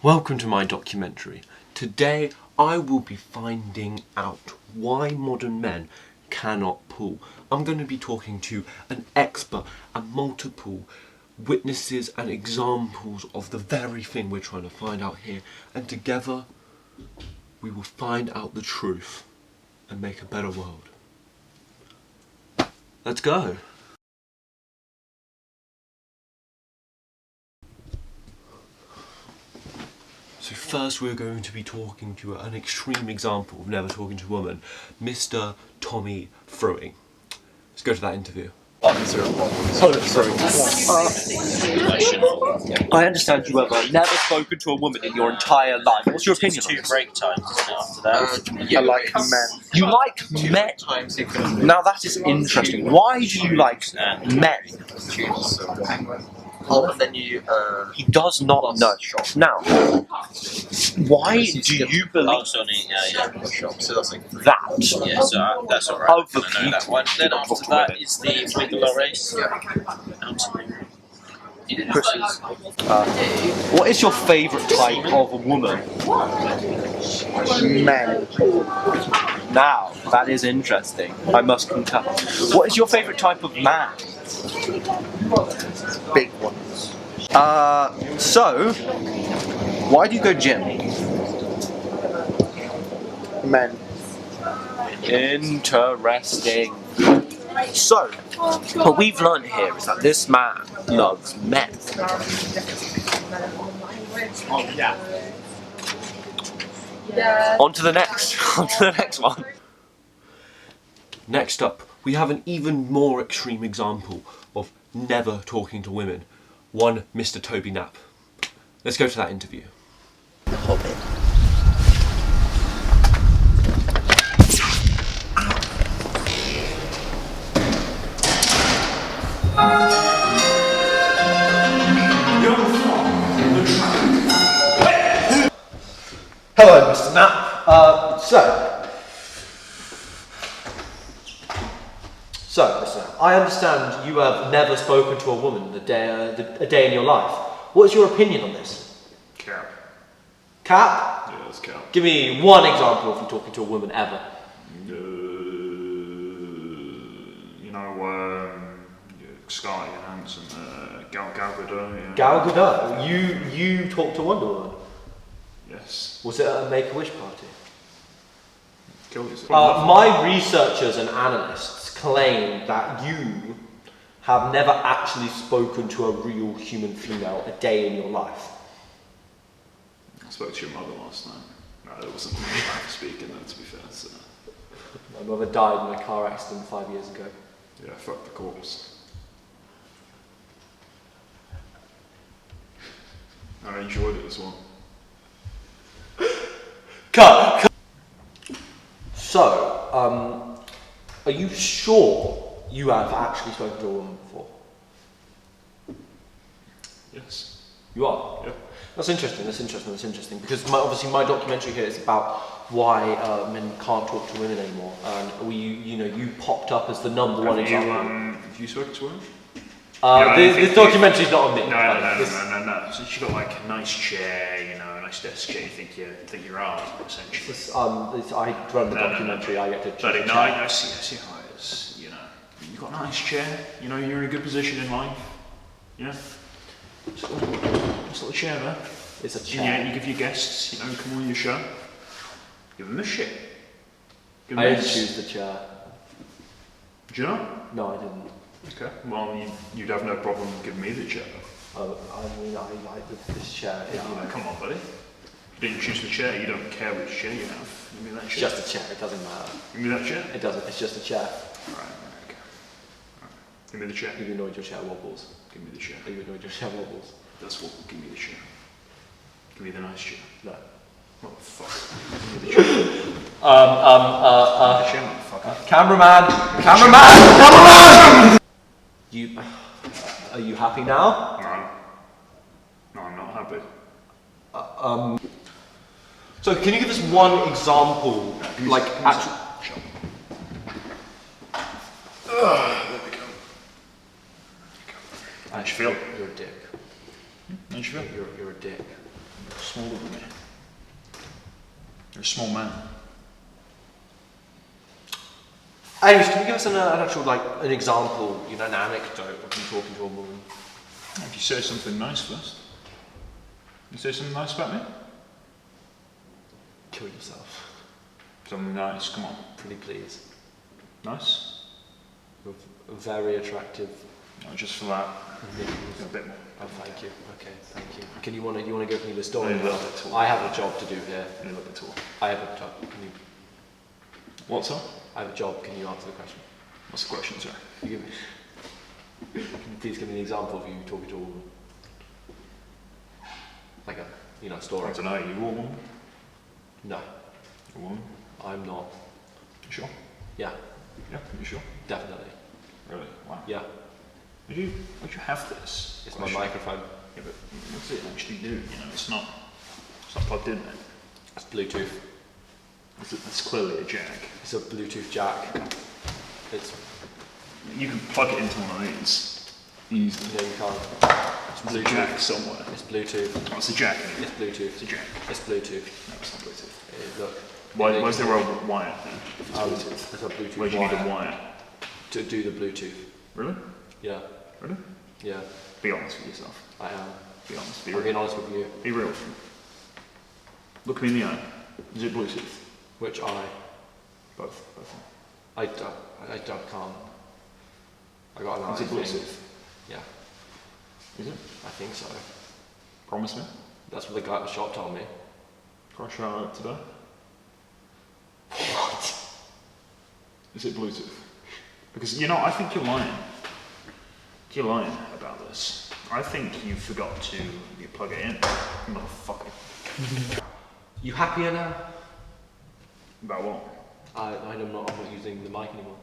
Welcome to my documentary. Today I will be finding out why modern men cannot pull. I'm going to be talking to an expert and multiple witnesses and examples of the very thing we're trying to find out here, and together we will find out the truth and make a better world. Let's go. So first we're going to be talking to an extreme example of never talking to a woman, Mr. Tommy Throwing. Let's go to that interview. I understand you have never spoken to a woman in your entire life. What's your opinion on this? Break times after that. I like men. You like men? Now that is interesting. Why do you like men? And then you. He does not know. Now, why do you believe So that's like that? yeah, so that's alright. Other I know that one. Then after that is the regular race. What is your favourite type of a woman? Men. Now, that is interesting. I must concur. What is your favourite type of man? Big ones. So, why do you go gym? Men. Interesting. So, what we've learned here is that this man loves men. On to the next one. Next up, we have an even more extreme example of never talking to women. One Mr. Toby Knapp. Let's go to that interview. Hello, Mr. Knapp. So, Mr. Knapp, I understand you have never spoken to a woman a day in your life. What's your opinion on this? Cap. Cap? Yeah, it's cap. Give me one example of you talking to a woman ever. Scarlett Johansson, Gal Gadot. Yeah. Gal Gadot, you talked to Wonder Woman. Yes. Was it at a Make-A-Wish party? Killed yourself. My researchers and analysts claim that you have never actually spoken to a real human female a day in your life. I spoke to your mother last night. No, it wasn't me speaking though, to be fair. So. My mother died in a car accident 5 years ago. Yeah, fuck the corpse. I enjoyed it as well. Cut! So, are you sure you have actually spoken to a woman before? Yes. You are? Yeah. That's interesting, because obviously my documentary here is about why men can't talk to women anymore, and you popped up as the number one example. Have you spoken to her? This documentary's not on me. No. So she got like a nice chair, a nice desk chair. You think you're art, essentially. I run the documentary. I get to choose a chair. I see how it is. You got a nice chair. You're in a good position in life. Just a little chair there. It's a chair. And you give your guests, come on your show. Give them a shit. I didn't choose the chair. Did you not? No, I didn't. Okay. Well, you'd have no problem giving me the chair. I like this chair. Come on, buddy. You didn't choose the chair. You don't care which chair you have. Give me that It's chair. just a chair. It doesn't matter. Give me that chair. It doesn't. It's just a chair. Alright, okay. Give me the chair. You annoyed your chair wobbles. Give me the chair. You annoyed your chair wobbles. That's what. Give me the chair. Give me the nice chair. No. What the fuck? Give me the chair. The chair, motherfucker. Cameraman! Are you happy now? No, I'm not happy. So can you give us one example, like actual? There we go. How'd you feel? You're a dick. How'd you feel? You're a dick. smaller than me. You're a small man. Anyways, can you give us an actual, like, an example, you know, an anecdote of you talking to a woman? If you say something nice first. You say something nice about me? Kill yourself. Something nice, come on. Pretty please. Nice? You're very attractive. No, just for that. A bit more. Oh, thank you. Okay, thank you. Can you want to give me the story? A little bit tall. I have a job to do here. A little bit tall. I have a job. Can you? What's up? I have a job. Can you answer the question? What's the question, sir? Can you please give me an example of you talking to a woman? Like a, story. I don't know, you a woman? No, A woman? I'm not. You sure? Yeah, Yeah, you sure? definitely. Really? Wow. Yeah, Would you have this? it's my question? microphone. Yeah, but what's it actually do? It's not plugged in there. It's Bluetooth. It's clearly a jack. It's a Bluetooth jack. It's You can plug it into one of these easily. no, you can't. There's a jack somewhere. It's Bluetooth. Oh, it's a jack anyway. It's Bluetooth. It's a jack. It's Bluetooth. No, it's not Bluetooth. Look. Why is there a wire then? If it's Bluetooth. It's a Bluetooth Why do you need a wire? to do the Bluetooth. Really? Yeah, Really? yeah, Be honest with yourself. I am. Be honest. Be I'm real. being honest with you. Be real. Look me in the eye. Is it Bluetooth? Which I Both. can't. I got an Is it thing. Bluetooth? Yeah, Is it? I think so. Promise me. That's what the guy at the shop told me. Can I try it today? What? Is it Bluetooth? Because, I think you're lying. You're lying about this. I think you forgot to plug it in. Motherfucker. You happier now? About what? I'm not using the mic anymore.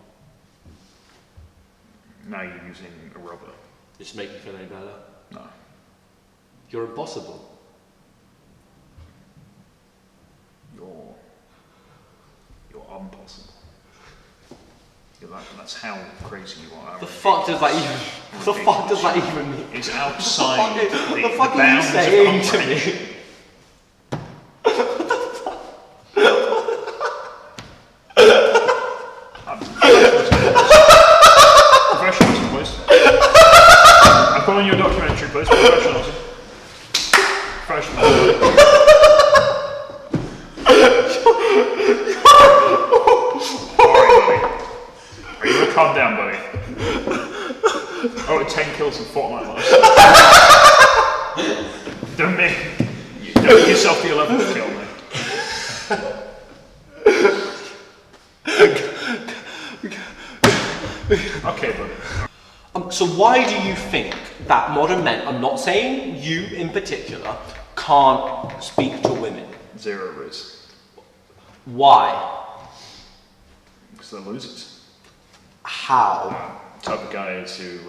Now you're using a rubber. Just make you feel any better. No. You're impossible. You're impossible. That's how crazy you are. The fuck does that even? The fuck does that even mean? It's outside the fuck are you bounds saying of to me? comprehension. Professionalism, please. I'm calling you a documentary, please. Professionalism. Professionalism. Alright, buddy. Are you gonna calm down, buddy? Oh, 10 kills in Fortnite last. Don't make yourself the 11th kill, mate. Okay, buddy. So why do you think that modern men, I'm not saying you in particular, can't speak to women? Zero risk. Why? Because they're losers. How? Type of guys who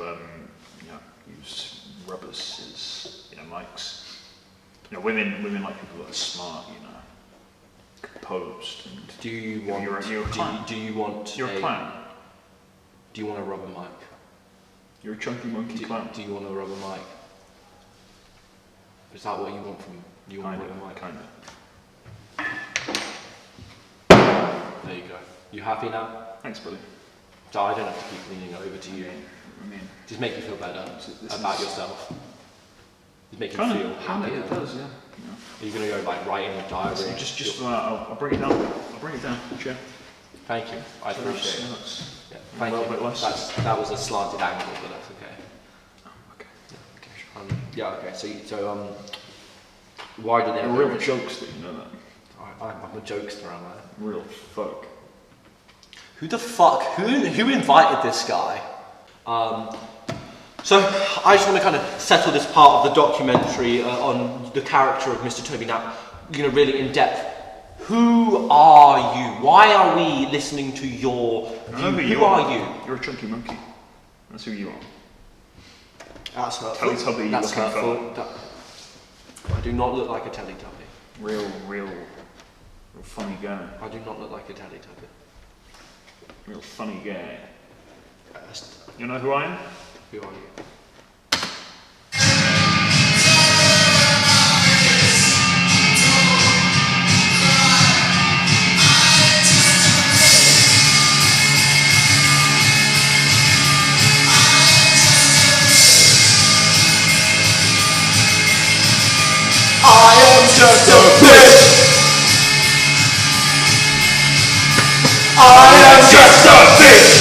use rubbers as mics. Women like people that are smart, composed. And Do you want? You're a clown. Do you want? You're a clown. Do you want a rubber mic? You're a chunky monkey clown. Do you want a rubber mic? Is that what you want from? You want a rubber mic? Kinda. There you go. You happy now? Thanks, buddy. So I don't have to keep leaning over to you. Just make you feel better about yourself. Just make you feel happier. It does, yeah. Are you gonna go write in a diary? Just I'll bring it down. I'll bring it down. Sure. Thank you. I appreciate it. Yeah. Yeah, thank A you. little bit less. That was a slanted angle, but that's okay. Oh, okay. So why do they? You're a real jokester, you know that. I'm a jokester, am I? Real fuck. Who the fuck? Who invited this guy? So I just want to kind of settle this part of the documentary on the character of Mr. Toby Knapp, really in depth. Who are you? Why are we listening to your view? Who are you? You're a chunky monkey. That's who you are. That's hurtful. Teletubby That's looking hurtful. I do not look like a Teletubby. Real funny guy. I do not look like a Teletubby. Real funny guy. You know who I am? Who are you? just a fish. I am just a fish.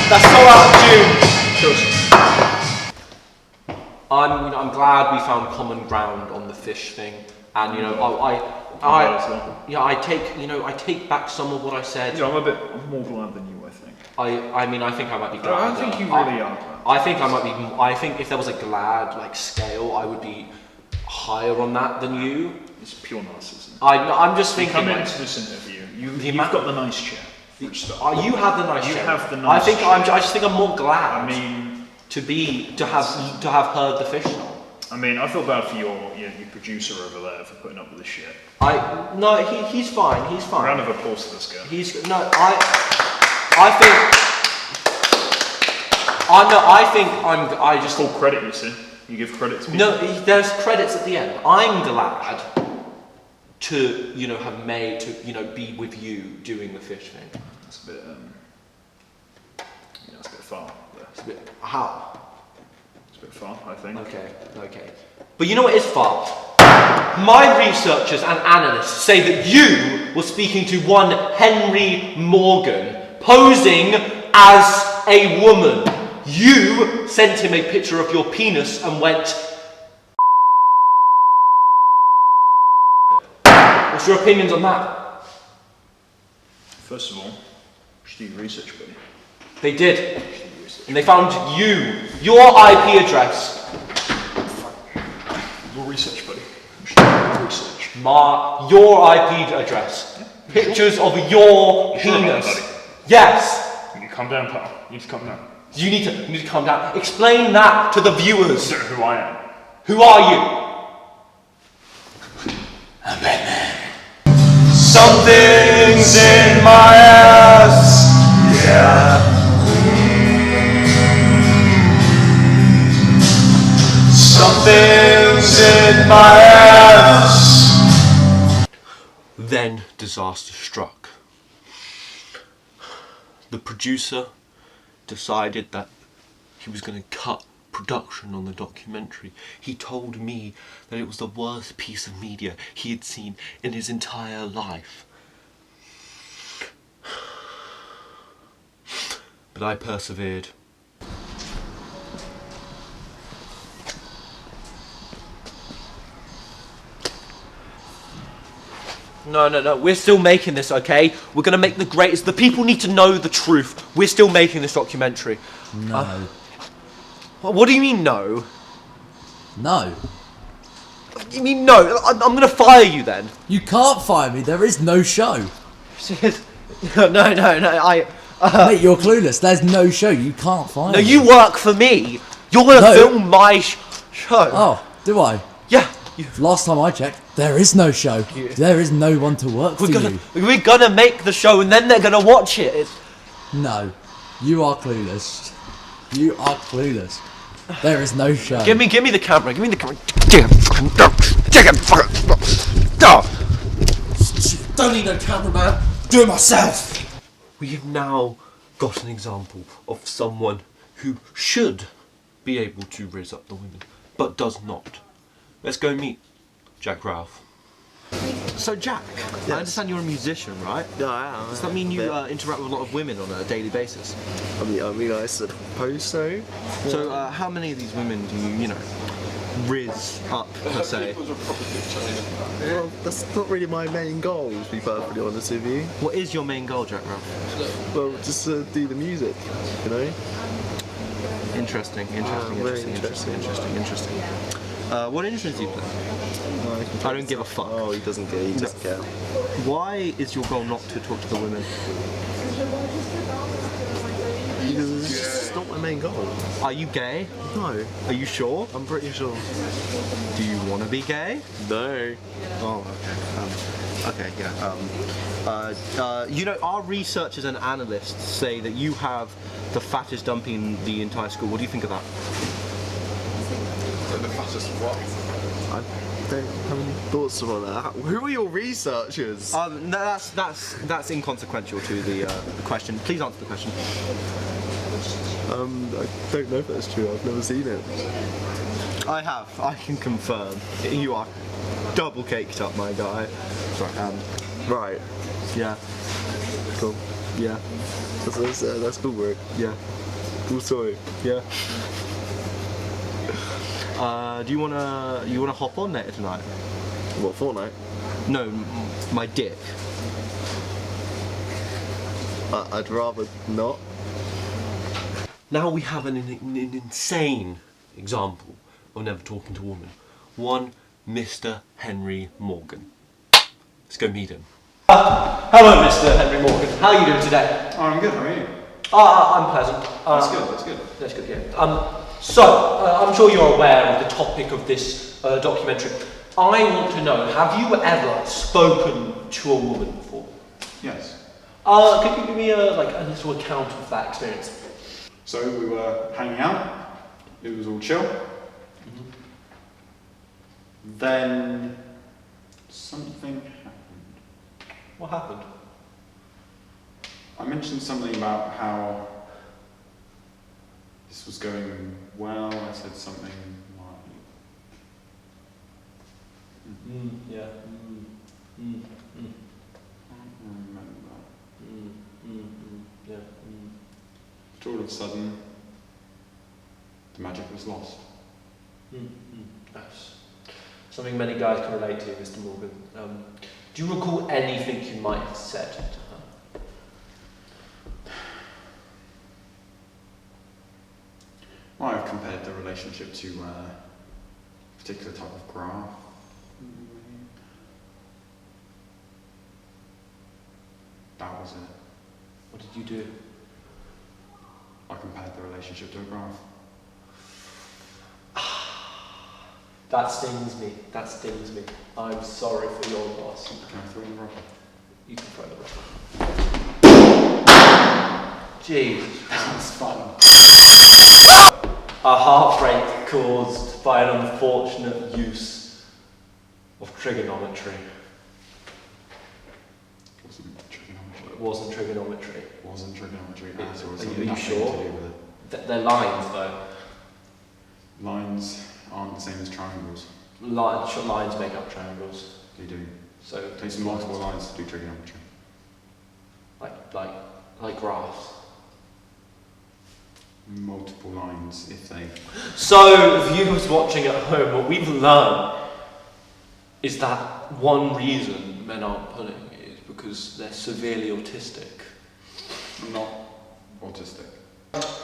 That's so out of tune. I'm glad we found common ground on the fish thing, and I take back some of what I said. Yeah, I'm more glad than you, I think. I think I might be glad. I think you really are glad. I think I might be. I think if there was a glad scale, I would be higher on that than you. It's pure narcissism. I'm just thinking. Come into this interview. You've got the nice chair. You have the nice chair. You have the nice chair. I just think I'm more glad. I mean, to have heard the fish song. I mean, I feel bad for your producer over there for putting up with this shit. He's fine. He's fine. Round of applause to this guy. I just full credit, you see. You give credit to people. No, there's credits at the end. I'm glad to have made to be with you doing the fish thing. That's a bit that's a bit far. It's a bit how? It's a bit far, I think. Okay. But you know what is far? My researchers and analysts say that you were speaking to one Henry Morgan, posing as a woman. You sent him a picture of your penis and went. What's your opinions on that? First of all, you should do research, buddy. They did. And they found your IP address. Your research, buddy. You should do research. Your IP address. Yeah, pictures of your penis. Sure, buddy. Yes. You need to calm down, pal. You need to calm down. You need to calm down. Explain that to the viewers. You don't know who I am. Who are you? I'm Batman. Something's in my ass. Yeah. Something's in my ass. Then disaster struck. The producer decided that he was going to cut production on the documentary. He told me that it was the worst piece of media he had seen in his entire life. But I persevered. No. We're still making this, okay? We're gonna make the greatest. The people need to know the truth. We're still making this documentary. No. What do you mean, no? No. You mean no? I'm gonna fire you then. You can't fire me. There is no show. No. Mate, you're clueless. There's no show. You can't fire me. No, you work for me. You're gonna film my show. Oh, do I? Yeah. Last time I checked, there is no show. There is no one to work for you. We're gonna make the show and then they're gonna watch it. No. You are clueless. You are clueless. There is no show. Give me the camera. Give me the camera. Don't need no cameraman. Do it myself. We have now got an example of someone who should be able to raise up the women, but does not. Let's go meet Jack Ralph. So Jack, I understand you're a musician, right? Yeah, I am. Does that mean you interact with a lot of women on a daily basis? I mean, I suppose so. So how many of these women do you riz up, per se? Well, that's not really my main goal, to be perfectly honest with you. What is your main goal, Jack Ralph? Well, just to do the music, you know? Interesting. Very interesting. What instruments do you play? I don't give a fuck. Oh, he doesn't care. Why is your goal not to talk to the women? Because it's not my main goal. Are you gay? No. Are you sure? I'm pretty sure. Do you want to be gay? No. Oh, okay. Our researchers and analysts say that you have the fattest dumpy in the entire school. What do you think of that? The fattest what? don't have any thoughts on that. Who are your researchers? No, that's inconsequential to the question. Please answer the question. I don't know if that's true. I've never seen it. I have. I can confirm. You are double caked up, my guy. Sorry. Right. Yeah. Cool. Yeah. That's cool, bro. Yeah. Cool story. Yeah. Do you wanna hop on later tonight? What, Fortnite? No, my dick. I'd rather not. Now we have an insane example of never talking to a woman. One Mr. Henry Morgan. Let's go meet him. Hello, Mr. Henry Morgan. How are you doing today? Oh, I'm good, how are you? I'm pleasant. That's good, that's good. That's good, yeah. I'm sure you're aware of the topic of this documentary. I want to know, have you ever spoken to a woman before? Yes. Could you give me a little account of that experience? So we were hanging out, it was all chill. Then something happened. What happened? I mentioned something about how this was going well. I said something like, Yeah. I don't remember. Yeah. But all of a sudden, the magic was lost. That's something many guys can relate to, Mr. Morgan. Do you recall anything you might have said to her? Well, I've compared the relationship to a particular type of graph. That was it. What did you do? I compared the relationship to a graph. That stings me. That stings me. I'm sorry for your loss. Can I throw the rubber? You can throw the rubber. Jesus. That's fun. A heartbreak caused by an unfortunate use of trigonometry. It wasn't trigonometry. It wasn't trigonometry at all. Are you sure? They're lines, though. Lines aren't the same as triangles. Lines make up triangles. They do. So It takes multiple lines to do trigonometry. like graphs. Multiple lines if they... So, viewers watching at home, what we've learned is that one reason men aren't pulling is because they're severely autistic. I'm not autistic.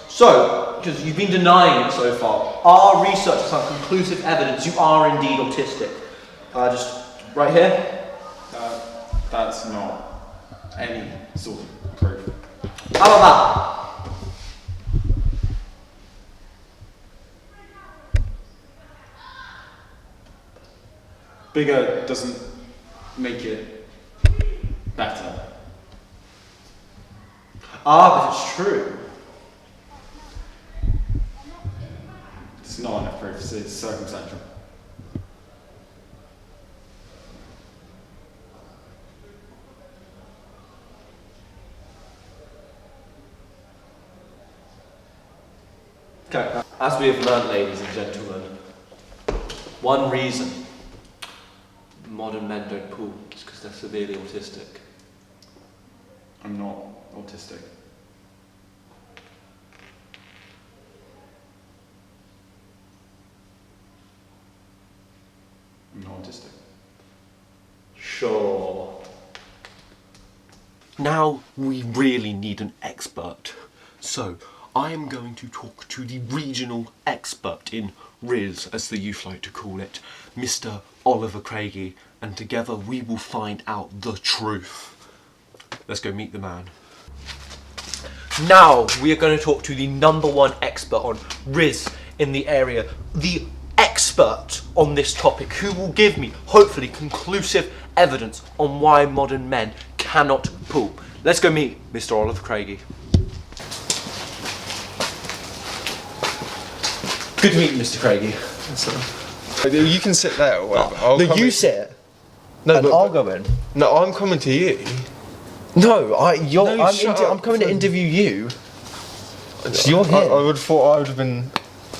So, because you've been denying it so far, our research has found conclusive evidence you are indeed autistic. Just right here. That's not any sort of proof. How about that? Bigger doesn't make it better. But it's true. It's not enough proof, it's circumstantial. Okay, as we have learned, ladies and gentlemen, one reason modern men don't pool is because they're severely autistic. I'm not autistic. I'm not autistic. Sure. Now we really need an expert. So I am going to talk to the regional expert in Riz, as the youth like to call it, Mr. Oliver Craigie, and together we will find out the truth. Let's go meet the man. Now we are going to talk to the #1 expert on Riz in the area, the expert on this topic, who will give me, hopefully, conclusive evidence on why modern men cannot pool. Let's go meet Mr. Oliver Craigie. Good to meet you, Mr. Craigie. You can sit there or whatever. I'll No, come you in. sit. No, and but- I'll go in. No, I'm coming to you. No, No, shut up. I'm coming to interview you. So you're here. I would have thought I would have been.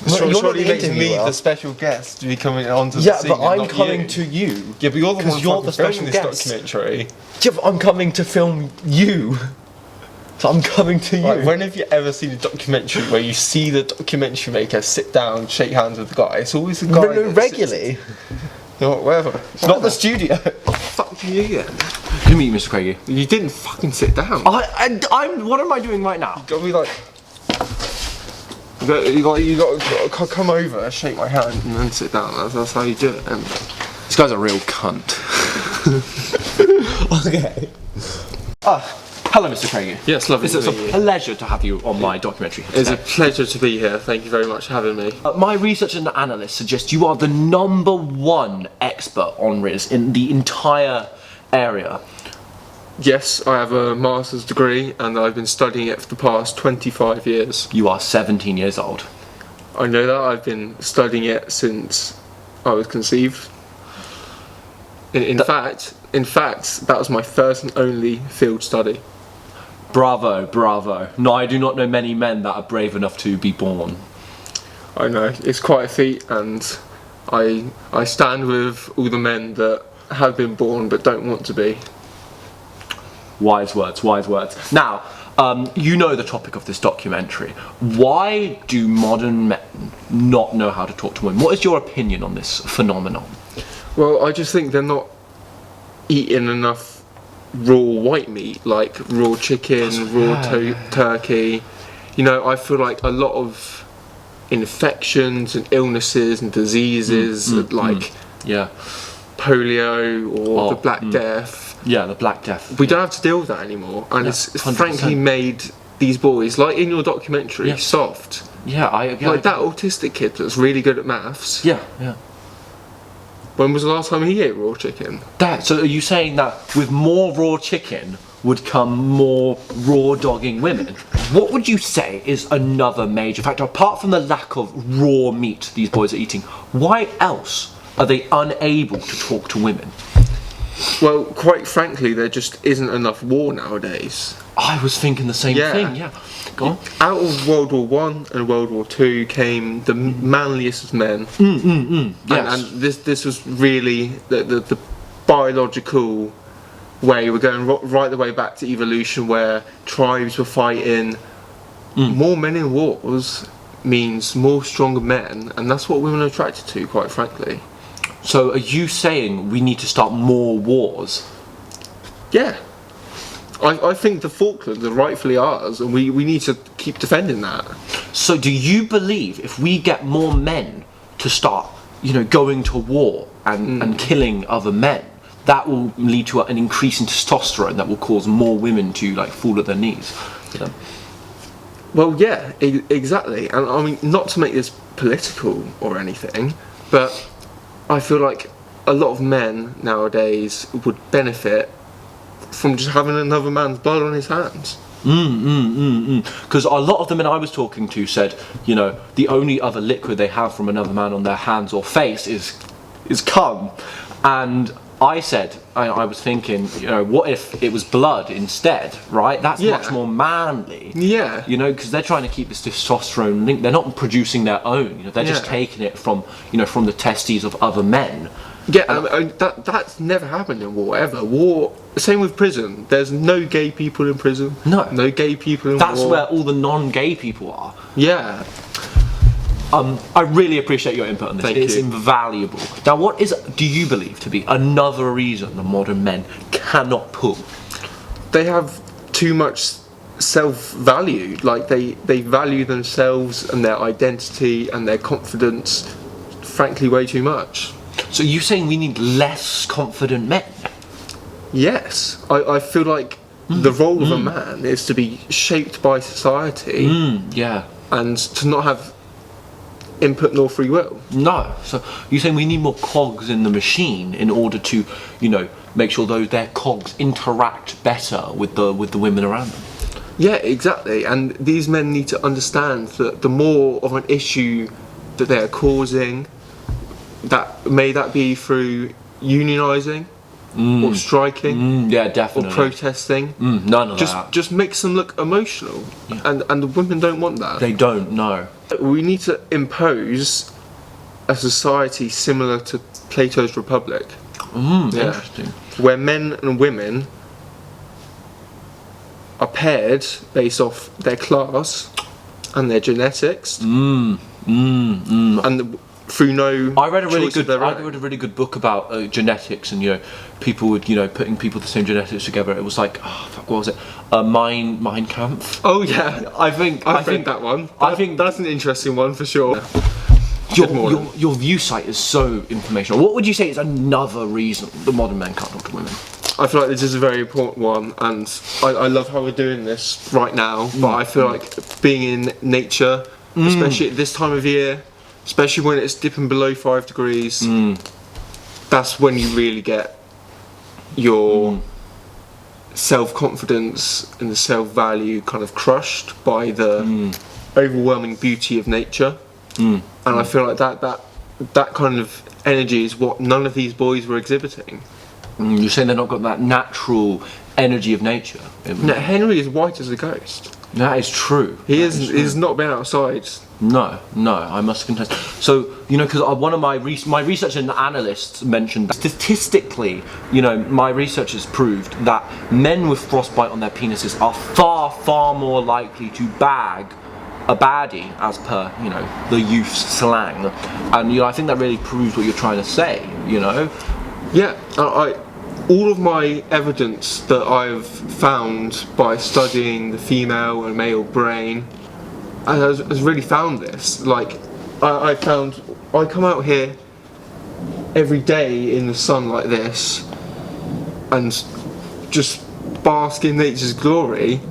Well, you're not Surely the makes me interviewer. the special guest to be coming onto Yeah, the scene. but I'm not coming you. to you. Yeah, but you're the 'Cause one you're fucking the special filming this guest. documentary. Yeah, but I'm coming to film you. So I'm coming to you. Like, when have you ever seen a documentary where you see the documentary maker sit down, shake hands with the guy? It's always the guy. No, that regularly. Sits, you know, whatever. Not the studio. Fuck you then. Who meet Mr. Craigie? You didn't fucking sit down. I'm. What am I doing right now? You gotta be like. You got to come over, shake my hand, and then sit down. That's how you do it. And This guy's a real cunt. Okay. Hello, Mr. Craigie. yes, lovely. It's a pleasure to have you on my documentary. It's a today. pleasure to be here. Thank you very much for having me. My research and analysts suggest you are the #1 expert on Riz in the entire area. Yes, I have a master's degree, and I've been studying it for the past 25 years. You are 17 years old. I know that. I've been studying it since I was conceived. In fact, that was my first and only field study. Bravo, bravo. No, I do not know many men that are brave enough to be born. I know, it's quite a feat, and I stand with all the men that have been born but don't want to be. Wise words, wise words. Now, you know the topic of this documentary. Why do modern men not know how to talk to women? What is your opinion on this phenomenon? Well, I just think they're not eating enough raw white meat, like raw chicken, raw turkey. You know, I feel like a lot of infections and illnesses and diseases like Yeah. polio or the Black Death. Yeah, the Black Death. We don't have to deal with that anymore, and it's 100%. frankly made these boys, like in your documentary, Yeah. soft. Yeah, Like that autistic kid that's really good at maths. Yeah, yeah. When was the last time he ate raw chicken? So are you saying that with more raw chicken would come more raw dogging women? What would you say is another major factor, apart from the lack of raw meat these boys are eating? Why else are they unable to talk to women? Well, quite frankly, there just isn't enough war nowadays. I was thinking the same Yeah. thing, yeah. Go on. Out of World War One and World War Two came the manliest of men. Yes. And this was really the biological way. We're going right the way back to evolution, where tribes were fighting. More men in wars means more stronger men, and that's what women are attracted to, quite frankly. So are you saying we need to start more wars? Yeah. I think the Falklands are rightfully ours, and we need to keep defending that. So do you believe if we get more men to start, going to war and killing other men, that will lead to an increase in testosterone that will cause more women to fall at their knees? Well, yeah, exactly. And I mean, not to make this political or anything, but I feel like a lot of men nowadays would benefit from just having another man's blood on his hands. Because a lot of the men I was talking to said, the only other liquid they have from another man on their hands or face is cum. And I said, I was thinking, what if it was blood instead, right? That's much more manly. Yeah. Because they're trying to keep this testosterone link. They're not producing their own. They're just taking it from, from the testes of other men. Yeah, that's never happened in war ever. War, same with prison. There's no gay people in prison. No gay people in war. That's where all the non-gay people are. Yeah. I really appreciate your input on this. It's invaluable. Now, what do you believe to be another reason the modern men cannot pull? They have too much self-value. Like they value themselves and their identity and their confidence, frankly, way too much. So you're saying we need less confident men? Yes. I feel like the role of a man is to be shaped by society. Yeah. And to not have input nor free will. No. So you're saying we need more cogs in the machine in order to, make sure their cogs interact better with the women around them. Yeah, exactly. And these men need to understand that the more of an issue that they are causing, may that be through unionising or striking Yeah, definitely. or protesting. None of that. Just makes them look emotional, and the women don't want that. They don't know. We need to impose a society similar to Plato's Republic. Interesting. Where men and women are paired based off their class and their genetics, and through no. I read a really choice of good. their I own. read a really good book about genetics, and people would putting people with the same genetics together. It was like, oh fuck, what was it? Mein Kampf. Oh yeah, I've read that one. I think that's an interesting one for sure. Your view site is so informational. What would you say is another reason that modern men can't talk to women? I feel like this is a very important one, and I love how we're doing this right now. But I feel like being in nature, especially at this time of year, especially when it's dipping below 5 degrees, that's when you really get your self-confidence and the self-value kind of crushed by the overwhelming beauty of nature. And I feel like that kind of energy is what none of these boys were exhibiting. You're saying they've not got that natural energy of nature? No, Henry is white as a ghost. That is true. He's not been outside. No, I must contest. So, because one of my researchers and analysts mentioned that statistically, my research has proved that men with frostbite on their penises are far, far more likely to bag a baddie, as per, the youth's slang. And, I think that really proves what you're trying to say, Yeah, all of my evidence that I've found by studying the female and male brain has really found this. Like, I come out here every day in the sun like this and just bask in nature's glory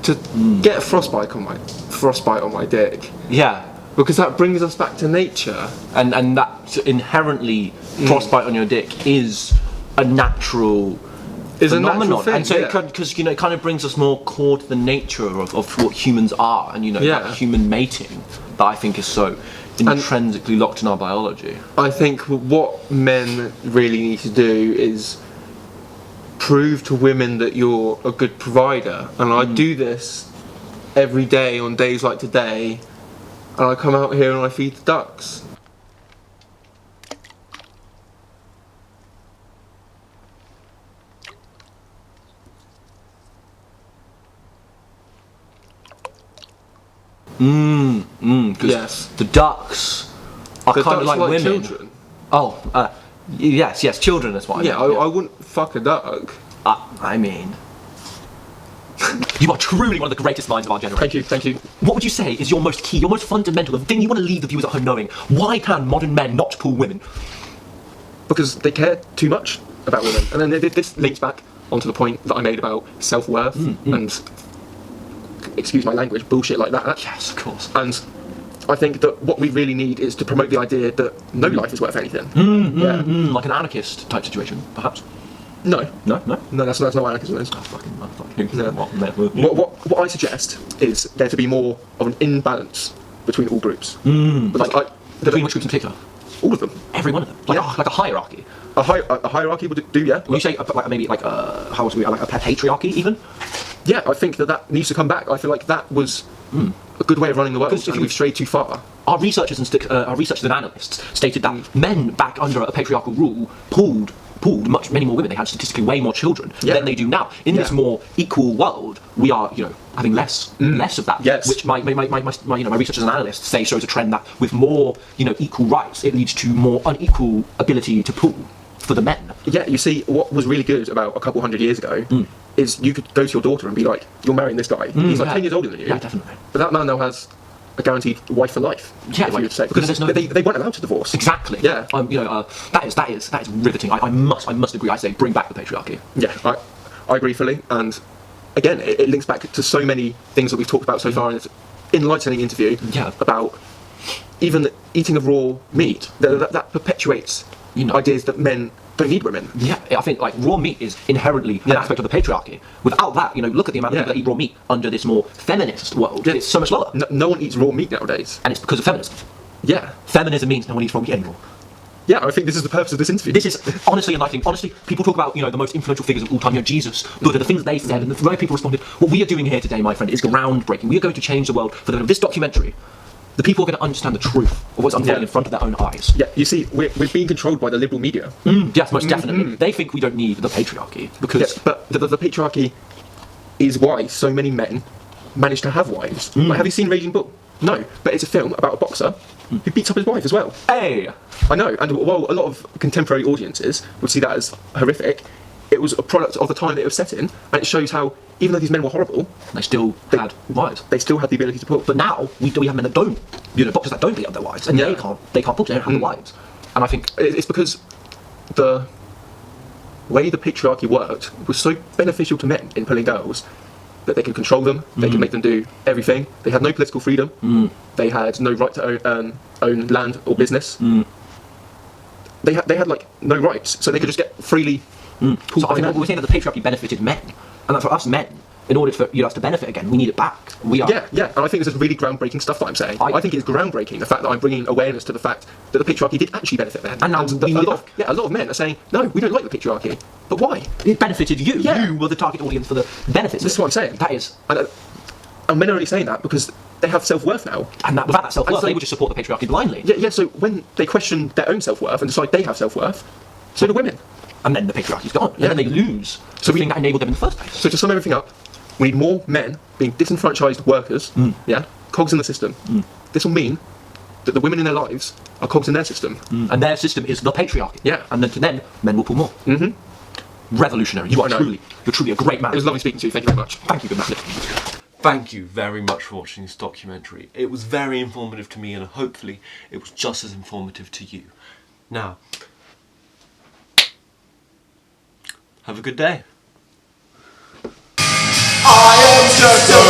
to get a frostbite on my dick. Yeah. Because that brings us back to nature. And that inherently frostbite on your dick is a natural phenomenon. Thing, and so yeah. it kind of brings us more core to the nature of what humans are, and that human mating that I think is so intrinsically locked in our biology. I think what men really need to do is prove to women that you're a good provider, and I do this every day on days like today, and I come out here and I feed the ducks. Yes. The ducks are The kind of ducks like women. Children. Oh, yes, children is what I mean. I wouldn't fuck a duck. I mean, you are truly one of the greatest minds of our generation. Thank you. What would you say is your most key, your most fundamental, the thing you want to leave the viewers at home knowing? Why can modern men not pull women? Because they care too much about women. And then this links back onto the point that I made about self-worth and, excuse my language, bullshit like that. Yes, of course. And I think that what we really need is to promote the idea that no life is worth anything. Like an anarchist type situation, perhaps. No, that's not what anarchism is. No. What I suggest is there to be more of an imbalance between all groups. Between which groups in particular? All of them. Every one of them. Like a hierarchy. A hierarchy would do, yeah. Would you say maybe like how would we like a patriarchy even? Yeah, I think that needs to come back. I feel like that was a good way of running the world, and we've strayed too far. Our researchers and analysts stated that men back under a patriarchal rule pulled many more women. They had statistically way more children than they do now. In this more equal world, we are having less of that. Yes. Which my researchers and analysts say shows a trend that with more equal rights, it leads to more unequal ability to pull for the men. Yeah, you see, what was really good about a couple hundred years ago is you could go to your daughter and be like, "You're marrying this guy. He's like 10 years older than you." Yeah, definitely. But that man now has a guaranteed wife for life. Yeah, if you would say, because there's no... they weren't allowed to divorce. Exactly. Yeah. That is riveting. I must agree. I say bring back the patriarchy. Yeah, I agree fully. And again, it links back to so many things that we've talked about so far in this enlightening interview. Yeah. About even eating of raw meat. That perpetuates ideas that men don't need women. Yeah, I think like raw meat is inherently an aspect of the patriarchy. Without that, look at the amount of people that eat raw meat under this more feminist world. It's so much lower. No one eats raw meat nowadays. And it's because of feminism. Yeah. Feminism means no one eats raw meat anymore. Yeah, I think this is the purpose of this interview. This is honestly, and I think honestly, people talk about the most influential figures of all time, Jesus, Buddha, the things they said, and the way people responded. What we are doing here today, my friend, is groundbreaking. We are going to change the world for this documentary. The people are going to understand the truth of what's unfolding in front of their own eyes. Yeah, you see, we're being controlled by the liberal media. Yes, most definitely. They think we don't need the patriarchy because. Yeah, but the patriarchy is why so many men manage to have wives. Like, have you seen Raging Bull? No, but it's a film about a boxer who beats up his wife as well. Hey! I know, and while a lot of contemporary audiences would see that as horrific, it was a product of the time that it was set in, and it shows how, even though these men were horrible, they still had wives. They still had the ability to pull. But now, we have men that don't, boxers that don't beat up their wives, and they can't pull, they don't have the wives. And I think it's because the way the patriarchy worked was so beneficial to men in pulling girls that they could control them, they could make them do everything. They had no political freedom, they had no right to own land or business. They had like no rights, so they could just get freely pulled. So I think we're saying that the patriarchy benefited men, and that for us men, in order for us to benefit again, we need it back. We are. Yeah, and I think this is really groundbreaking stuff that I'm saying. I think it's groundbreaking the fact that I'm bringing awareness to the fact that the patriarchy did actually benefit men. And now a lot of men are saying, no, we don't like the patriarchy. But why? It benefited you. Yeah. You were the target audience for the benefits. This is what I'm saying. That is. And men are only saying that because they have self-worth now. And without that self-worth, they would just support the patriarchy blindly. Yeah, so when they question their own self-worth and decide they have self-worth, so do women. And then the patriarchy's gone. And then they lose the thing that enabled them in the first place. So to sum everything up, we need more men being disenfranchised workers, cogs in the system. This will mean that the women in their lives are cogs in their system. And their system is the patriarchy. Yeah. And then men will pull more. Revolutionary. You're truly a great man. It was lovely speaking to you. Thank you very much. Thank you, good man. Thank you very much for watching this documentary. It was very informative to me, and hopefully it was just as informative to you. Now, have a good day. I am just a